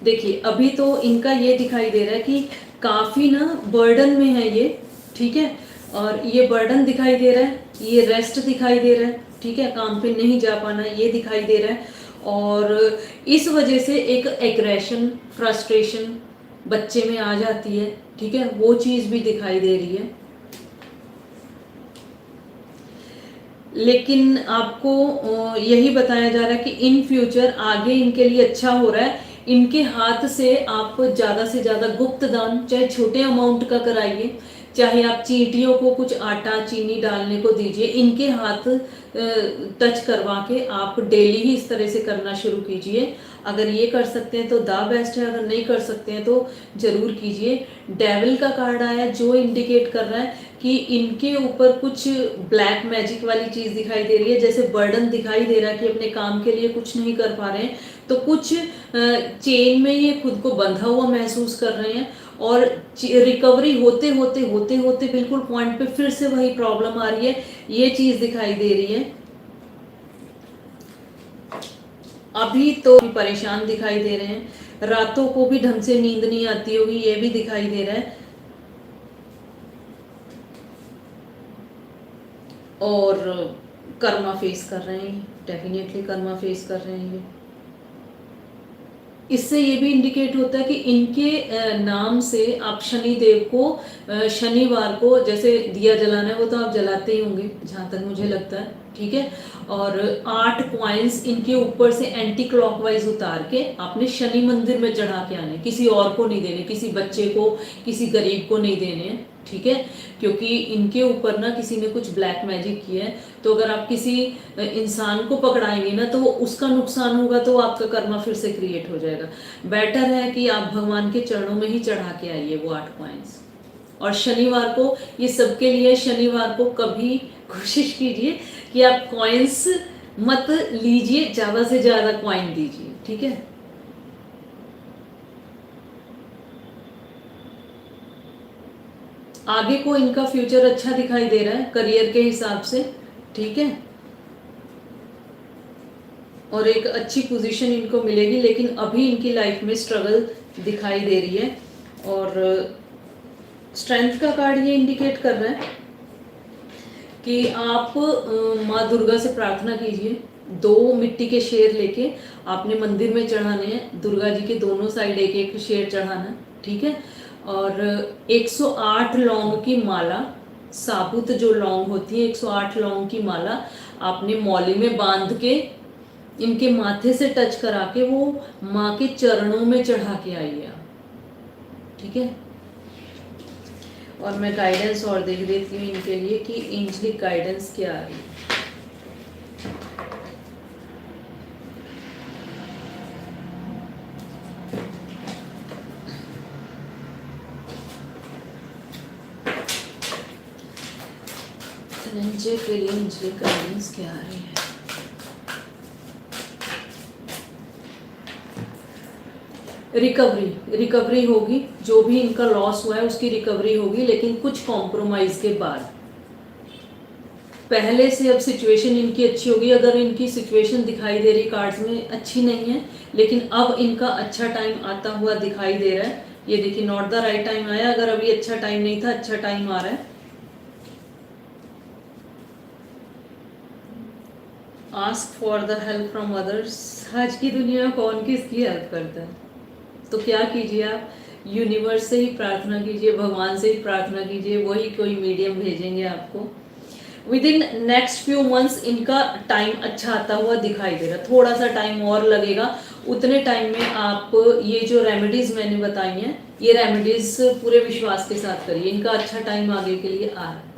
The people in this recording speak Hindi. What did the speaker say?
देखिए अभी तो इनका ये दिखाई दे रहा है कि काफ़ी ना बर्डन में है ये, ठीक है। और ये बर्डन दिखाई दे रहा है, ये रेस्ट दिखाई दे रहा है, ठीक है, काम पे नहीं जा पाना ये दिखाई दे रहा है। और इस वजह से एक एग्रेशन, फ्रस्ट्रेशन बच्चे में आ जाती है, ठीक है, वो चीज़ भी दिखाई दे रही है। लेकिन आपको यही बताया जा रहा है कि इन फ्यूचर आगे इनके लिए अच्छा हो रहा है। इनके हाथ से आप ज़्यादा से ज़्यादा गुप्त दान, चाहे छोटे अमाउंट का कराइए, चाहे आप चींटियों को कुछ आटा चीनी डालने को दीजिए, इनके हाथ टच करवा के आप डेली ही इस तरह से करना शुरू कीजिए। अगर ये कर सकते हैं तो द बेस्ट है, अगर नहीं कर सकते हैं तो ज़रूर कीजिए। डेविल का कार्ड आया जो इंडिकेट कर रहा है कि इनके ऊपर कुछ ब्लैक मैजिक वाली चीज़ दिखाई दे रही है, जैसे बर्डन दिखाई दे रहा है कि अपने काम के लिए कुछ नहीं कर पा रहे हैं, तो कुछ चेन में ये खुद को बंधा हुआ महसूस कर रहे हैं। और रिकवरी होते होते होते होते बिल्कुल पॉइंट पे फिर से वही प्रॉब्लम आ रही है, ये चीज़ दिखाई दे रही है। अभी तो परेशान दिखाई दे रहे हैं, रातों को भी ढंग से नींद नहीं आती होगी, ये भी दिखाई दे रहा है। और कर्मा फेस कर रहे हैं, डेफिनेटली कर्मा फेस कर रहे हैं ये। इससे ये भी इंडिकेट होता है कि इनके नाम से आप शनि देव को शनिवार को जैसे दिया जलाना है वो तो आप जलाते ही होंगे जहाँ तक मुझे लगता है, ठीक है। और 8 कॉइन्स इनके ऊपर से एंटी क्लॉकवाइज उतार के आपने शनि मंदिर में चढ़ा के आने, किसी और को नहीं देने, किसी बच्चे को, किसी गरीब को नहीं देने हैं, ठीक है। क्योंकि इनके ऊपर ना किसी ने कुछ ब्लैक मैजिक किया है, तो अगर आप किसी इंसान को पकड़ाएंगे ना तो उसका नुकसान होगा, तो आपका कर्मा फिर से क्रिएट हो जाएगा। बेटर है कि आप भगवान के चरणों में ही चढ़ा के आइए वो 8 कॉइन्स। और शनिवार को ये सबके लिए, शनिवार को कभी कोशिश कीजिए कि आप कॉइन्स मत लीजिए, ज़्यादा से ज़्यादा कॉइन दीजिए, ठीक है। आगे को इनका फ्यूचर अच्छा दिखाई दे रहा है करियर के हिसाब से, ठीक है। और एक अच्छी पोजीशन इनको मिलेगी, लेकिन अभी इनकी लाइफ में स्ट्रगल दिखाई दे रही है। और स्ट्रेंथ का कार्ड ये इंडिकेट कर रहा है कि आप माँ दुर्गा से प्रार्थना कीजिए। 2 मिट्टी के शेर लेके आपने मंदिर में चढ़ाने हैं, दुर्गा जी के दोनों साइड एक एक शेर चढ़ाना, ठीक है। और 108 लौंग की माला, साबुत जो लौंग होती है, 108 लौंग की माला आपने मौली में बांध के इनके माथे से टच करा के वो माँ के चरणों में चढ़ा के आइए आप, ठीक है। और मैं गाइडेंस और देख देती हूँ इनके लिए कि एंजलिक गाइडेंस क्या आ रही है। धनंजय के लिए एंजलिक गाइडेंस क्या आ रही है। रिकवरी होगी, जो भी इनका लॉस हुआ है उसकी रिकवरी होगी, लेकिन कुछ कॉम्प्रोमाइज के बाद। पहले से अब सिचुएशन इनकी अच्छी होगी। अगर इनकी सिचुएशन दिखाई दे रही कार्ड्स में अच्छी नहीं है, लेकिन अब इनका अच्छा टाइम आता हुआ दिखाई दे रहा है। ये देखिए नॉट द राइट टाइम आया, अगर अभी अच्छा टाइम नहीं था, अच्छा टाइम आ रहा है। Ask for the help from others. आज की दुनिया में कौन किसकी हेल्प करता है, तो क्या कीजिए आप, यूनिवर्स से ही प्रार्थना कीजिए, भगवान से ही प्रार्थना कीजिए, वही कोई मीडियम भेजेंगे आपको। With in next few months इनका टाइम अच्छा आता हुआ दिखाई दे रहा, थोड़ा सा टाइम और लगेगा। उतने टाइम में आप ये जो रेमेडीज मैंने बताई हैं, ये रेमेडीज पूरे विश्वास के साथ करिए, इनका अच्छा टाइम आगे के लिए आ रहा है।